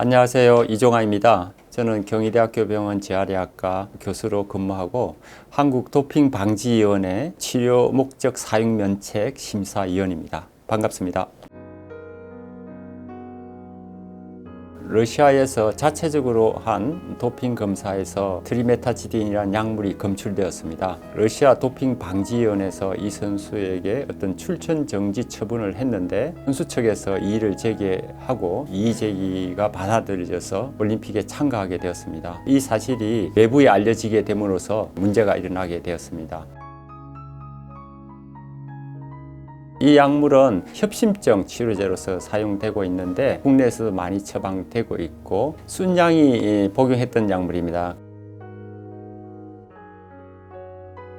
안녕하세요. 이종아입니다. 저는 경희대학교 병원 재활의학과 교수로 근무하고 한국도핑방지위원회 치료 목적 사용 면책 심사위원입니다. 반갑습니다. 러시아에서 자체적으로 한 도핑 검사에서 트리메타지딘이라는 약물이 검출되었습니다. 러시아 도핑방지위원회에서 이 선수에게 어떤 출전 정지 처분을 했는데 선수 측에서 이의를 제기하고 이의 제기가 받아들여져서 올림픽에 참가하게 되었습니다. 이 사실이 외부에 알려지게 됨으로써 문제가 일어나게 되었습니다. 이 약물은 협심증 치료제로서 사용되고 있는데 국내에서도 많이 처방되고 있고 순양이 복용했던 약물입니다.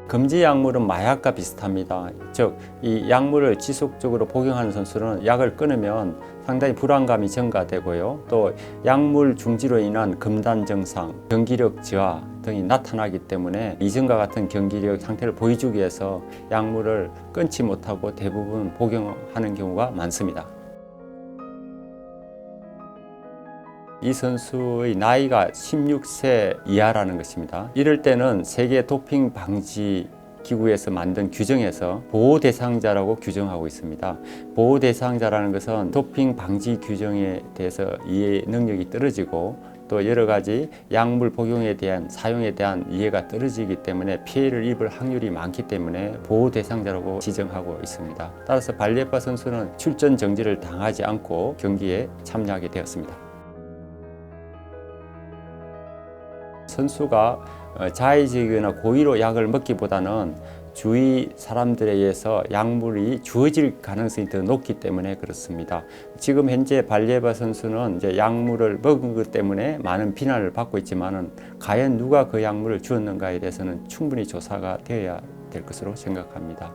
금지 약물은 마약과 비슷합니다. 즉, 이 약물을 지속적으로 복용하는 선수는 약을 끊으면 상당히 불안감이 증가되고요. 또 약물 중지로 인한 금단 증상, 경기력 저하 등이 나타나기 때문에 이전과 같은 경기력 상태를 보여주기 위해서 약물을 끊지 못하고 대부분 복용하는 경우가 많습니다. 이 선수의 나이가 16세 이하라는 것입니다. 이럴 때는 세계 도핑 방지 기구에서 만든 규정에서 보호 대상자라고 규정하고 있습니다. 보호 대상자라는 것은 도핑 방지 규정에 대해서 이해 능력이 떨어지고 또 여러 가지 약물 복용에 대한 사용에 대한 이해가 떨어지기 때문에 피해를 입을 확률이 많기 때문에 보호 대상자라고 지정하고 있습니다. 따라서 발리에파 선수는 출전 정지를 당하지 않고 경기에 참여하게 되었습니다. 선수가 자의적이거나 고의로 약을 먹기보다는 주위 사람들에 의해서 약물이 주어질 가능성이 더 높기 때문에 그렇습니다. 지금 현재 발리에바 선수는 이제 약물을 먹은 것 때문에 많은 비난을 받고 있지만은 과연 누가 그 약물을 주었는가에 대해서는 충분히 조사가 되어야 될 것으로 생각합니다.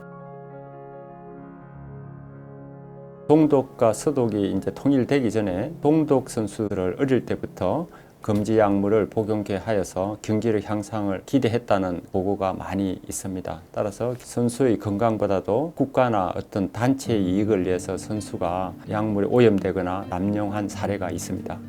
동독과 서독이 이제 통일되기 전에 동독 선수들을 어릴 때부터 금지 약물을 복용케 하여서 경기력 향상을 기대했다는 보고가 많이 있습니다. 따라서 선수의 건강보다도 국가나 어떤 단체의 이익을 위해서 선수가 약물에 오염되거나 남용한 사례가 있습니다.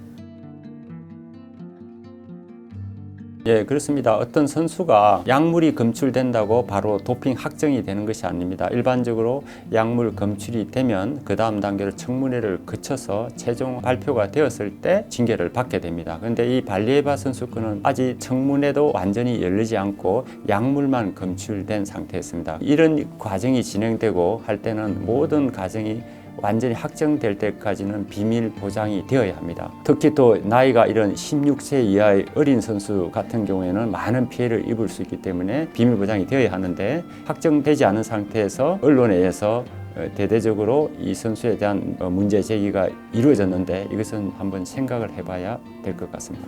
예, 그렇습니다. 어떤 선수가 약물이 검출된다고 바로 도핑 확정이 되는 것이 아닙니다. 일반적으로 약물 검출이 되면 그 다음 단계로 청문회를 거쳐서 최종 발표가 되었을 때 징계를 받게 됩니다. 그런데 이 발리에바 선수 거는 아직 청문회도 완전히 열리지 않고 약물만 검출된 상태였습니다. 이런 과정이 진행되고 할 때는 모든 과정이 완전히 확정될 때까지는 비밀 보장이 되어야 합니다. 특히 또 나이가 이런 16세 이하의 어린 선수 같은 경우에는 많은 피해를 입을 수 있기 때문에 비밀 보장이 되어야 하는데 확정되지 않은 상태에서 언론에 의해서 대대적으로 이 선수에 대한 문제 제기가 이루어졌는데 이것은 한번 생각을 해봐야 될 것 같습니다.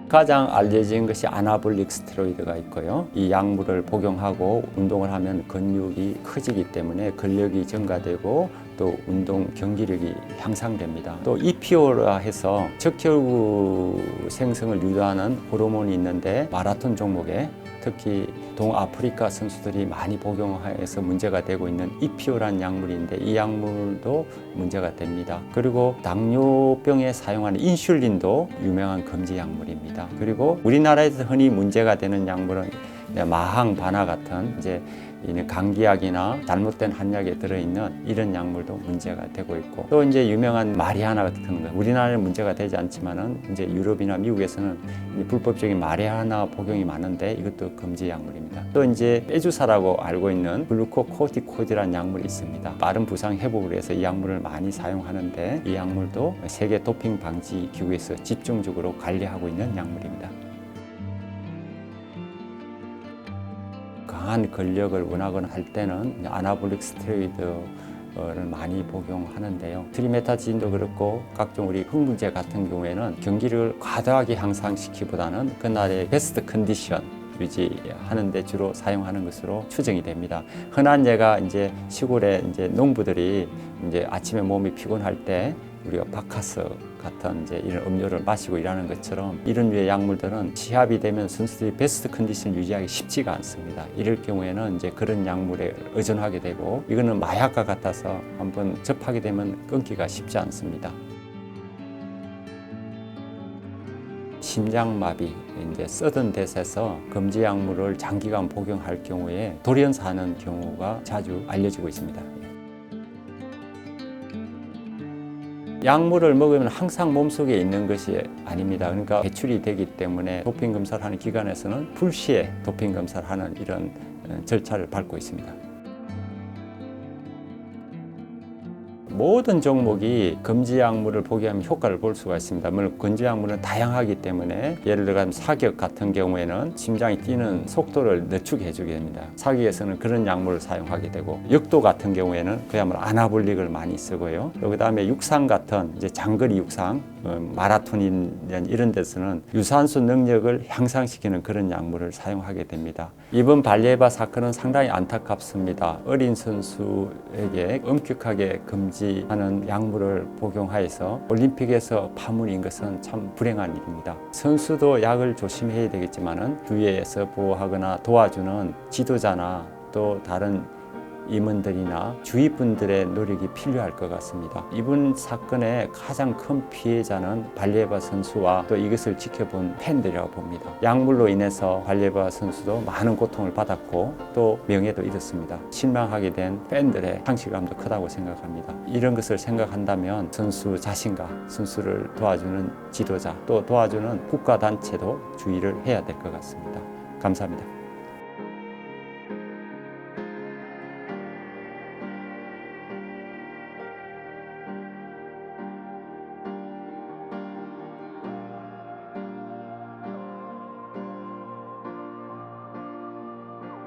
가장 알려진 것이 아나볼릭 스테로이드가 있고요. 이 약물을 복용하고 운동을 하면 근육이 커지기 때문에 근력이 증가되고 또 운동 경기력이 향상됩니다. 또 EPO라 해서 적혈구 생성을 유도하는 호르몬이 있는데 마라톤 종목에 특히 동아프리카 선수들이 많이 복용해서 문제가 되고 있는 EPO라는 약물인데 이 약물도 문제가 됩니다. 그리고 당뇨병에 사용하는 인슐린도 유명한 금지 약물입니다. 그리고 우리나라에서 흔히 문제가 되는 약물은 마항 바나 같은 이제 감기약이나 잘못된 한약에 들어있는 이런 약물도 문제가 되고 있고 또 이제 유명한 마리아나 같은 거 우리나라는 문제가 되지 않지만은 이제 유럽이나 미국에서는 불법적인 마리아나 복용이 많은데 이것도 금지 약물입니다. 또 이제 빼주사라고 알고 있는 글루코코티코이드라는 약물이 있습니다. 빠른 부상 회복을 위해서 이 약물을 많이 사용하는데 이 약물도 세계 도핑 방지 기구에서 집중적으로 관리하고 있는 약물입니다. 강한 근력을 원하거나 할 때는 아나볼릭 스테로이드를 많이 복용하는데요. 트리메타진도 그렇고 각종 우리 흥분제 같은 경우에는 경기력을 과다하게 향상시키기보다는 그날의 베스트 컨디션 유지하는 데 주로 사용하는 것으로 추정이 됩니다. 흔한 예가 이제 시골에 이제 농부들이 이제 아침에 몸이 피곤할 때 우리가 바카스 같은 이제 이런 음료를 마시고 일하는 것처럼 이런 류의 약물들은 시합이 되면 선수들이 베스트 컨디션을 유지하기 쉽지가 않습니다. 이럴 경우에는 이제 그런 약물에 의존하게 되고 이거는 마약과 같아서 한번 접하게 되면 끊기가 쉽지 않습니다. 심장마비, 이제 서든 데스에서 금지 약물을 장기간 복용할 경우에 돌연사하는 경우가 자주 알려지고 있습니다. 약물을 먹으면 항상 몸속에 있는 것이 아닙니다. 그러니까 배출이 되기 때문에 도핑 검사를 하는 기관에서는 불시에 도핑 검사를 하는 이런 절차를 밟고 있습니다. 모든 종목이 금지 약물을 복용하면 효과를 볼 수가 있습니다. 물론 금지 약물은 다양하기 때문에 예를 들어 사격 같은 경우에는 심장이 뛰는 속도를 늦추게 해주게 됩니다. 사격에서는 그런 약물을 사용하게 되고 역도 같은 경우에는 그야말로 아나볼릭을 많이 쓰고요. 그다음에 육상 같은 이제 장거리 육상, 마라톤인 이런 데서는 유산소 능력을 향상시키는 그런 약물을 사용하게 됩니다. 이번 발리에바 사건은 상당히 안타깝습니다. 어린 선수에게 엄격하게 금지하는 약물을 복용하여서 올림픽에서 파문인 것은 참 불행한 일입니다. 선수도 약을 조심해야 되겠지만은 주위에서 보호하거나 도와주는 지도자나 또 다른 임원들이나 주위 분들의 노력이 필요할 것 같습니다. 이번 사건의 가장 큰 피해자는 발리에바 선수와 또 이것을 지켜본 팬들이라고 봅니다. 약물로 인해서 발리에바 선수도 많은 고통을 받았고 또 명예도 잃었습니다. 실망하게 된 팬들의 상실감도 크다고 생각합니다. 이런 것을 생각한다면 선수 자신과 선수를 도와주는 지도자 또 도와주는 국가단체도 주의를 해야 될 것 같습니다. 감사합니다.